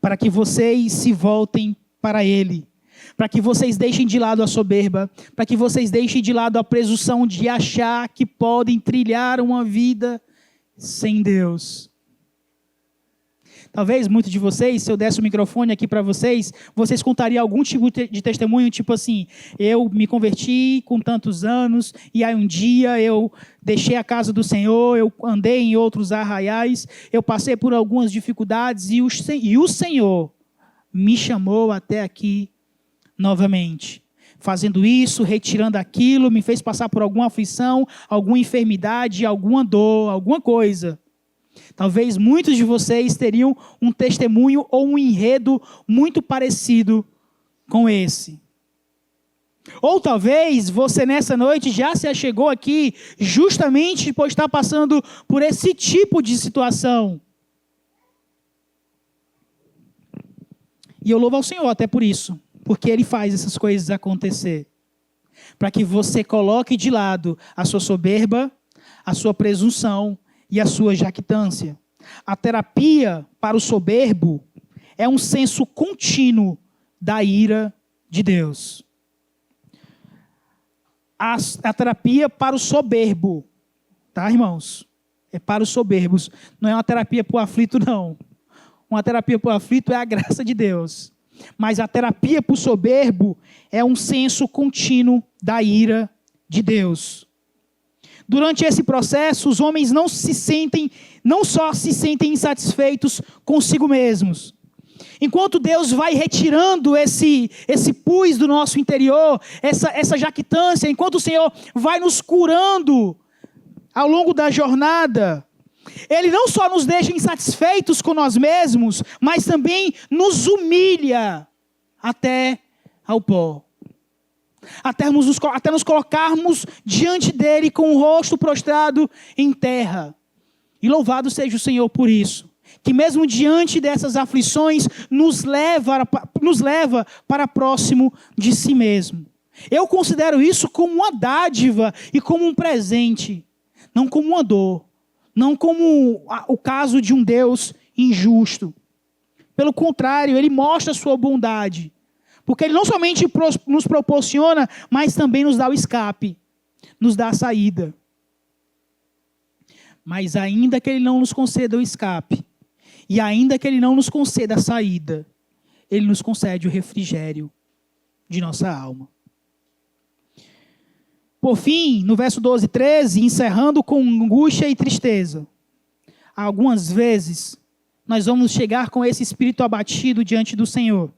A: para que vocês se voltem para ele, para que vocês deixem de lado a soberba, para que vocês deixem de lado a presunção de achar que podem trilhar uma vida sem Deus. Talvez muitos de vocês, se eu desse o microfone aqui para vocês, vocês contariam algum tipo de testemunho, tipo assim, eu me converti com tantos anos, e aí um dia eu deixei a casa do Senhor, eu andei em outros arraiais, eu passei por algumas dificuldades, e o Senhor me chamou até aqui novamente. Fazendo isso, retirando aquilo, me fez passar por alguma aflição, alguma enfermidade, alguma dor, alguma coisa. Talvez muitos de vocês teriam um testemunho ou um enredo muito parecido com esse. Ou talvez você nessa noite já se achegou aqui justamente por estar passando por esse tipo de situação. E eu louvo ao Senhor até por isso, porque Ele faz essas coisas acontecer. Para que você coloque de lado a sua soberba, a sua presunção e a sua jactância. A terapia para o soberbo é um senso contínuo da ira de Deus. A terapia para o soberbo, tá, irmãos? É para os soberbos. Não é uma terapia para o aflito, não. Uma terapia para o aflito é a graça de Deus. Mas a terapia para o soberbo é um senso contínuo da ira de Deus. Durante esse processo, os homens não só se sentem insatisfeitos consigo mesmos. Enquanto Deus vai retirando esse pus do nosso interior, essa jactância, enquanto o Senhor vai nos curando ao longo da jornada, Ele não só nos deixa insatisfeitos com nós mesmos, mas também nos humilha até ao pó. Até nos colocarmos diante dele com o rosto prostrado em terra. E louvado seja o Senhor por isso. Que mesmo diante dessas aflições, nos leva para próximo de si mesmo. Eu considero isso como uma dádiva e como um presente. Não como uma dor. Não como o caso de um Deus injusto. Pelo contrário, Ele mostra a sua bondade. Porque Ele não somente nos proporciona, mas também nos dá o escape, nos dá a saída. Mas ainda que Ele não nos conceda o escape, e ainda que Ele não nos conceda a saída, Ele nos concede o refrigério de nossa alma. Por fim, no verso 12 e 13, encerrando com angústia e tristeza, algumas vezes nós vamos chegar com esse espírito abatido diante do Senhor.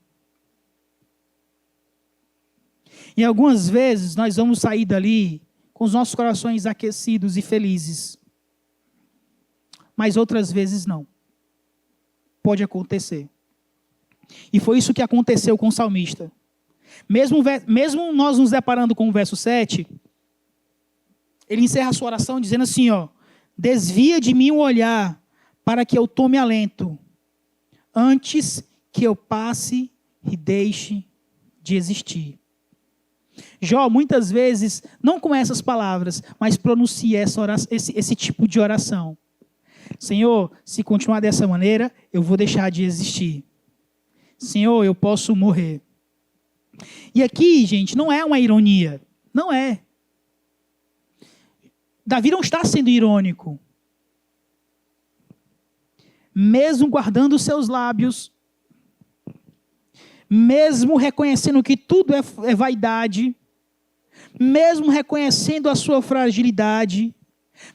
A: E algumas vezes nós vamos sair dali com os nossos corações aquecidos e felizes. Mas outras vezes não. Pode acontecer. E foi isso que aconteceu com o salmista. Mesmo nós nos deparando com o verso 7, ele encerra a sua oração dizendo assim, desvia de mim o olhar para que eu tome alento, antes que eu passe e deixe de existir. Jó, muitas vezes, não com essas palavras, mas pronuncia esse tipo de oração. Senhor, se continuar dessa maneira, eu vou deixar de existir. Senhor, eu posso morrer. E aqui, gente, não é uma ironia. Não é. Davi não está sendo irônico. Mesmo guardando os seus lábios, mesmo reconhecendo que tudo é vaidade, mesmo reconhecendo a sua fragilidade,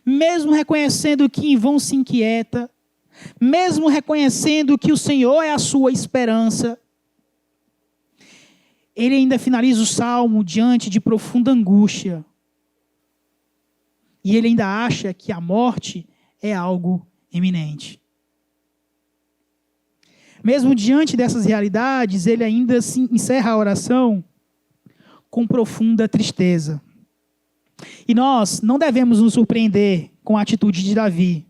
A: mesmo reconhecendo que em vão se inquieta, mesmo reconhecendo que o Senhor é a sua esperança, ele ainda finaliza o salmo diante de profunda angústia. E ele ainda acha que a morte é algo iminente. Mesmo diante dessas realidades, ele ainda encerra a oração com profunda tristeza. E nós não devemos nos surpreender com a atitude de Davi.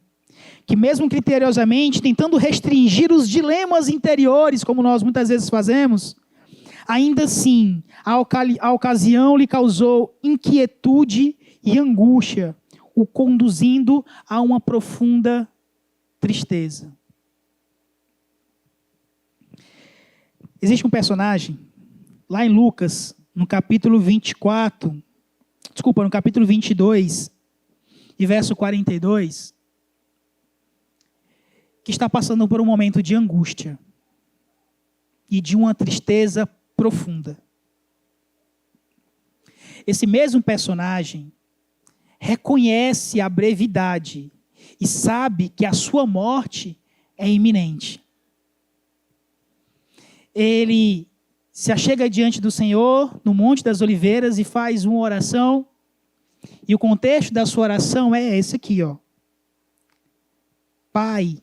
A: que mesmo criteriosamente, tentando restringir os dilemas interiores, como nós muitas vezes fazemos, ainda assim, a ocasião lhe causou inquietude e angústia, o conduzindo a uma profunda tristeza. Existe um personagem, lá em Lucas, no capítulo 22, e verso 42, que está passando por um momento de angústia e de uma tristeza profunda. Esse mesmo personagem reconhece a brevidade e sabe que a sua morte é iminente. Ele se achega diante do Senhor, no Monte das Oliveiras, e faz uma oração. E o contexto da sua oração é esse aqui, ó. Pai,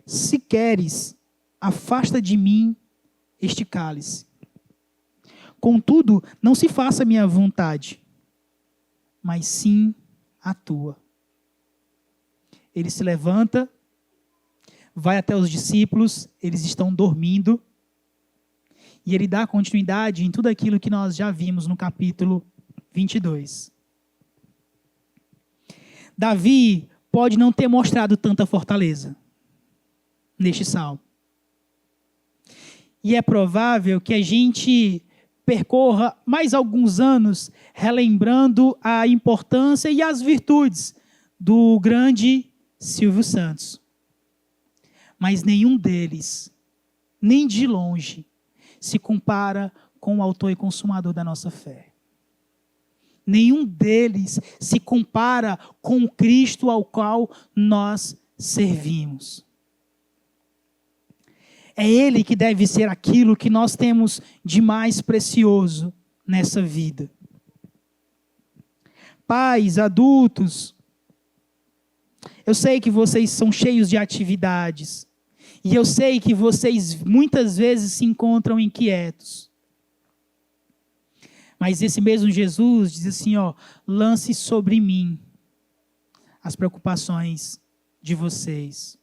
A: se queres, afasta de mim este cálice. Contudo, não se faça a minha vontade, mas sim a tua. Ele se levanta, vai até os discípulos, eles estão dormindo, e ele dá continuidade em tudo aquilo que nós já vimos no capítulo 22. Davi pode não ter mostrado tanta fortaleza neste salmo. E é provável que a gente percorra mais alguns anos relembrando a importância e as virtudes do grande Silvio Santos. Mas nenhum deles, nem de longe, se compara com o autor e consumador da nossa fé. Nenhum deles se compara com o Cristo ao qual nós servimos. É Ele que deve ser aquilo que nós temos de mais precioso nessa vida. Pais, adultos, eu sei que vocês são cheios de atividades. E eu sei que vocês muitas vezes se encontram inquietos. Mas esse mesmo Jesus diz assim, ó, lance sobre mim as preocupações de vocês.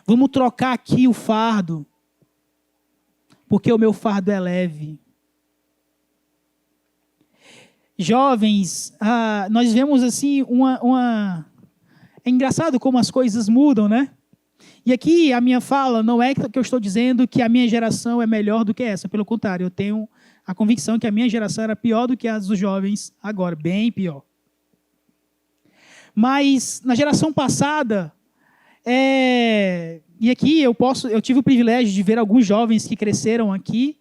A: Vamos trocar aqui o fardo, porque o meu fardo é leve. Jovens, nós vemos assim É engraçado como as coisas mudam, né? E aqui a minha fala não é que eu estou dizendo que a minha geração é melhor do que essa. Pelo contrário, eu tenho a convicção que a minha geração era pior do que as dos jovens agora, bem pior. Mas na geração passada, e aqui eu tive o privilégio de ver alguns jovens que cresceram aqui,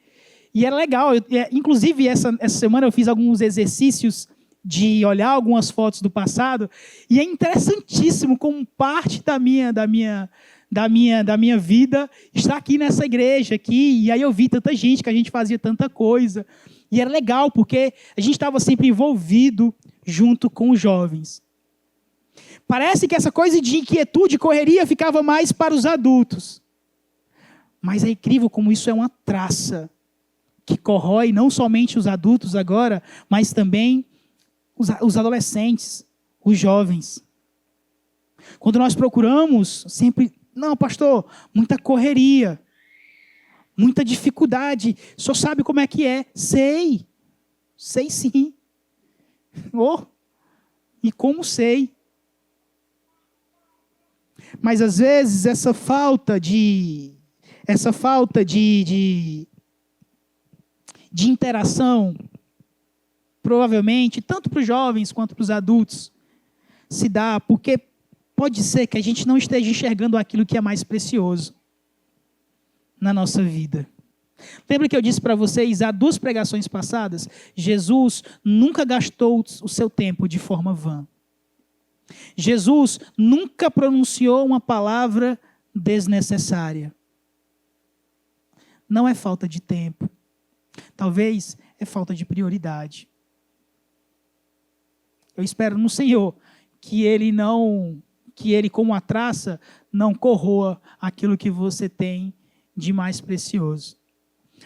A: e era legal. Inclusive, essa semana eu fiz alguns exercícios de olhar algumas fotos do passado, e é interessantíssimo como parte da minha vida está aqui nessa igreja aqui, e aí eu vi tanta gente, que a gente fazia tanta coisa, e era legal, porque a gente estava sempre envolvido junto com os jovens. Parece que essa coisa de inquietude e correria ficava mais para os adultos, mas é incrível como isso é uma traça que corrói não somente os adultos agora, mas também os adolescentes, os jovens. Quando nós procuramos sempre, não, pastor, muita correria, muita dificuldade, só sabe como é que é? Sei sim. E como sei? Mas às vezes essa falta de interação, provavelmente, tanto para os jovens quanto para os adultos, se dá porque pode ser que a gente não esteja enxergando aquilo que é mais precioso na nossa vida. Lembra que eu disse para vocês, há 2 pregações passadas, Jesus nunca gastou o seu tempo de forma vã. Jesus nunca pronunciou uma palavra desnecessária. Não é falta de tempo. Talvez é falta de prioridade. Eu espero no Senhor que Ele, como a traça, não corroa aquilo que você tem de mais precioso.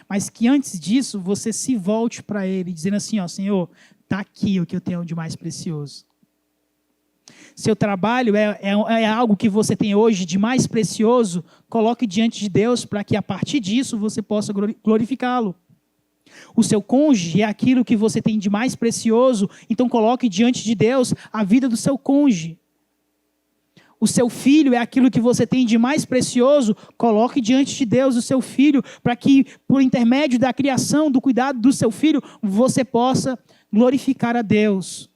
A: Mas que antes disso, você se volte para Ele, dizendo assim, ó, Senhor, está aqui o que eu tenho de mais precioso. Seu trabalho é algo que você tem hoje de mais precioso, coloque diante de Deus para que a partir disso você possa glorificá-lo. O seu cônjuge é aquilo que você tem de mais precioso, então coloque diante de Deus a vida do seu cônjuge. O seu filho é aquilo que você tem de mais precioso, coloque diante de Deus o seu filho, para que por intermédio da criação, do cuidado do seu filho, você possa glorificar a Deus.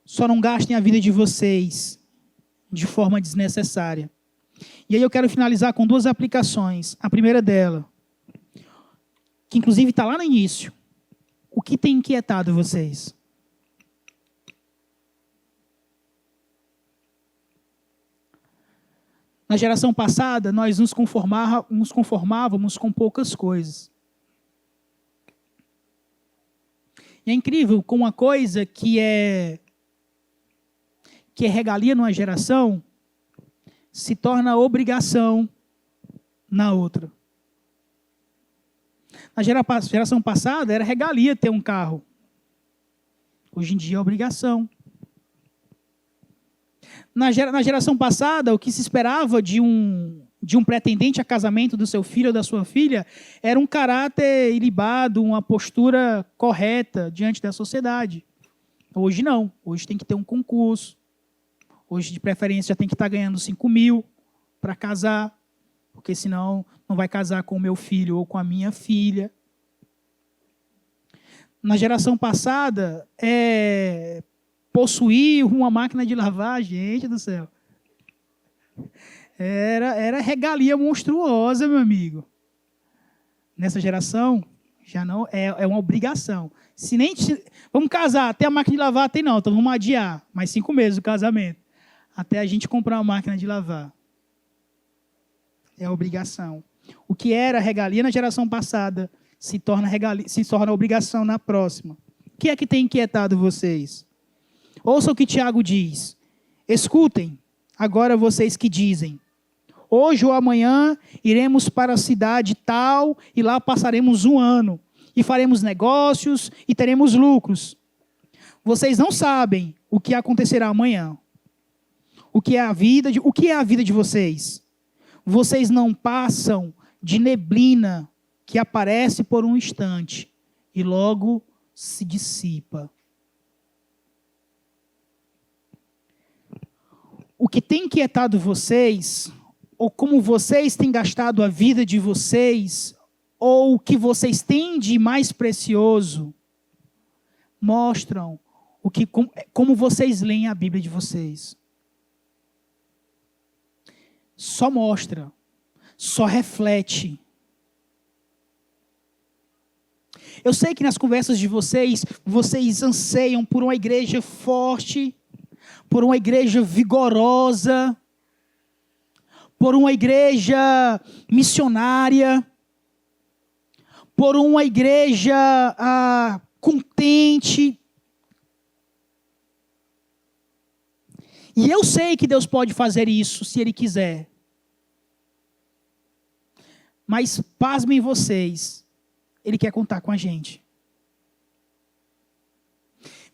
A: Só não gastem a vida de vocês de forma desnecessária. E aí eu quero finalizar com 2 aplicações. A primeira dela, que inclusive está lá no início. O que tem inquietado vocês? Na geração passada, nós nos conformávamos com poucas coisas. E é incrível como uma coisa que é regalia numa geração, se torna obrigação na outra. Na geração passada, era regalia ter um carro. Hoje em dia é obrigação. Na geração passada, o que se esperava de um pretendente a casamento do seu filho ou da sua filha era um caráter ilibado, uma postura correta diante da sociedade. Hoje não. Hoje tem que ter um concurso. Hoje, de preferência, já tem que estar ganhando 5 mil para casar, porque senão não vai casar com o meu filho ou com a minha filha. Na geração passada, possuir uma máquina de lavar, gente do céu, era regalia monstruosa, meu amigo. Nessa geração, já não é uma obrigação. Vamos casar, até a máquina de lavar tem não, então vamos adiar mais 5 meses o casamento. Até a gente comprar uma máquina de lavar. É obrigação. O que era regalia na geração passada se torna obrigação na próxima. O que é que tem inquietado vocês? Ouça o que Tiago diz. Escutem, agora vocês que dizem. Hoje ou amanhã iremos para a cidade tal e lá passaremos 1 ano. E faremos negócios e teremos lucros. Vocês não sabem o que acontecerá amanhã. O que é a vida de vocês? Vocês não passam de neblina que aparece por um instante e logo se dissipa. O que tem inquietado vocês, ou como vocês têm gastado a vida de vocês, ou o que vocês têm de mais precioso, mostram como vocês leem a Bíblia de vocês. Só mostra, só reflete. Eu sei que nas conversas de vocês anseiam por uma igreja forte, por uma igreja vigorosa, por uma igreja missionária, por uma igreja contente. E eu sei que Deus pode fazer isso se Ele quiser. Mas pasmem vocês, Ele quer contar com a gente.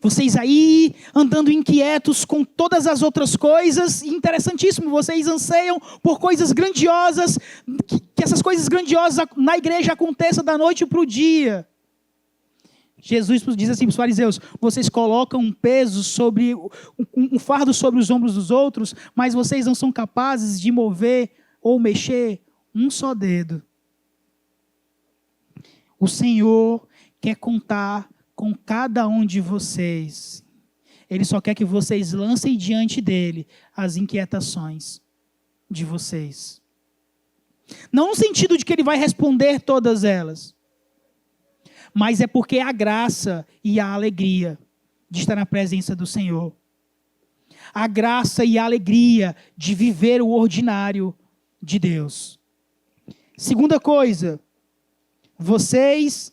A: Vocês aí, andando inquietos com todas as outras coisas, interessantíssimo, vocês anseiam por coisas grandiosas, que essas coisas grandiosas na igreja aconteçam da noite para o dia. Jesus diz assim para os fariseus, vocês colocam um peso um fardo sobre os ombros dos outros, mas vocês não são capazes de mover ou mexer um só dedo. O Senhor quer contar com cada um de vocês. Ele só quer que vocês lancem diante dele as inquietações de vocês. Não no sentido de que ele vai responder todas elas, mas é porque a graça e a alegria de estar na presença do Senhor. A graça e a alegria de viver o ordinário de Deus. Segunda coisa, vocês,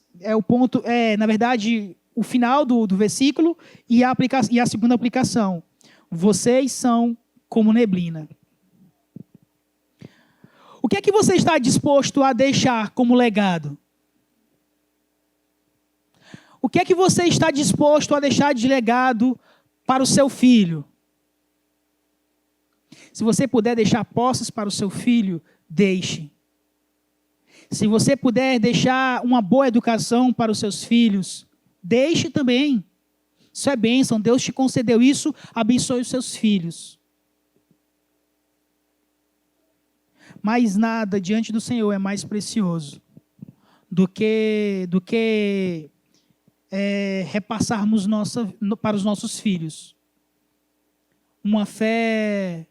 A: na verdade, o final do versículo e a segunda aplicação. Vocês são como neblina. O que é que você está disposto a deixar como legado? O que é que você está disposto a deixar de legado para o seu filho? Se você puder deixar posses para o seu filho, deixe. Se você puder deixar uma boa educação para os seus filhos, deixe também. Isso é bênção. Deus te concedeu isso, abençoe os seus filhos. Mas nada diante do Senhor é mais precioso do que repassarmos para os nossos filhos uma fé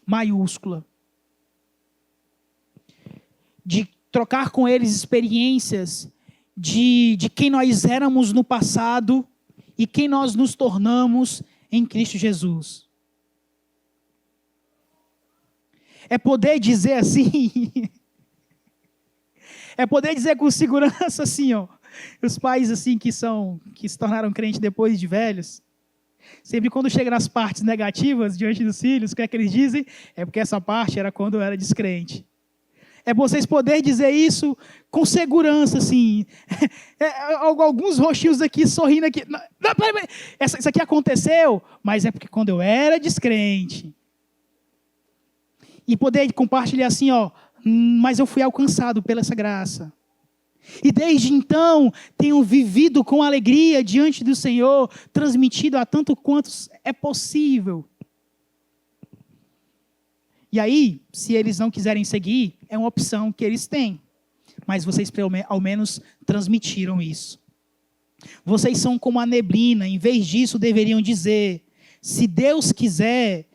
A: maiúscula, de trocar com eles experiências de quem nós éramos no passado e quem nós nos tornamos em Cristo Jesus. É poder dizer assim, é poder dizer com segurança assim, ó, os pais assim que se tornaram crentes depois de velhos, sempre quando chega nas partes negativas diante dos filhos, o que é que eles dizem? É porque essa parte era quando eu era descrente. É vocês poderem dizer isso com segurança, assim. Alguns rostinhos aqui sorrindo aqui. Não, peraí. Isso aqui aconteceu, mas é porque quando eu era descrente. E poder compartilhar assim, ó, mas eu fui alcançado pela essa graça. E desde então, tenho vivido com alegria diante do Senhor, transmitido a tanto quanto é possível. E aí, se eles não quiserem seguir, é uma opção que eles têm. Mas vocês, ao menos, transmitiram isso. Vocês são como a neblina. Em vez disso, deveriam dizer, se Deus quiser,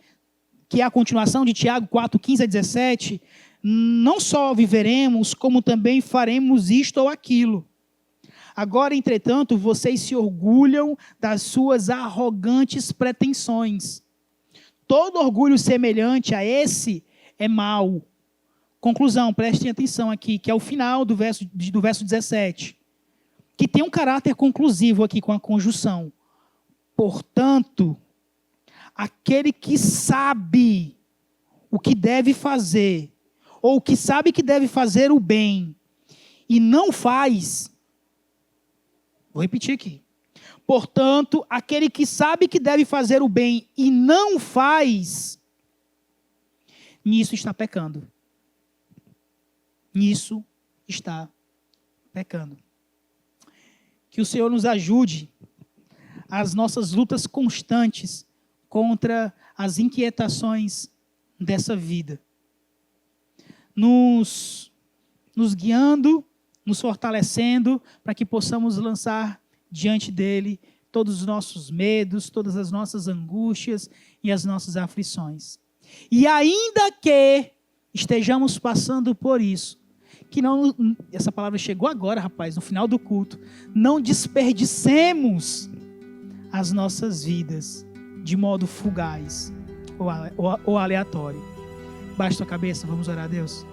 A: que é a continuação de Tiago 4, 15 a 17, não só viveremos, como também faremos isto ou aquilo. Agora, entretanto, vocês se orgulham das suas arrogantes pretensões. Todo orgulho semelhante a esse é mau. Conclusão, prestem atenção aqui, que é o final do verso 17. Que tem um caráter conclusivo aqui com a conjunção. Portanto, aquele que sabe o que deve fazer, ou que sabe que deve fazer o bem, e não faz, vou repetir aqui. Portanto, aquele que sabe que deve fazer o bem e não faz, nisso está pecando. Nisso está pecando. Que o Senhor nos ajude as nossas lutas constantes contra as inquietações dessa vida. Nos guiando, nos fortalecendo, para que possamos lançar diante dele todos os nossos medos, todas as nossas angústias e as nossas aflições. E ainda que estejamos passando por isso, que não, essa palavra chegou agora, rapaz, no final do culto, não desperdicemos as nossas vidas de modo fugaz ou aleatório. Baixe a cabeça, vamos orar a Deus.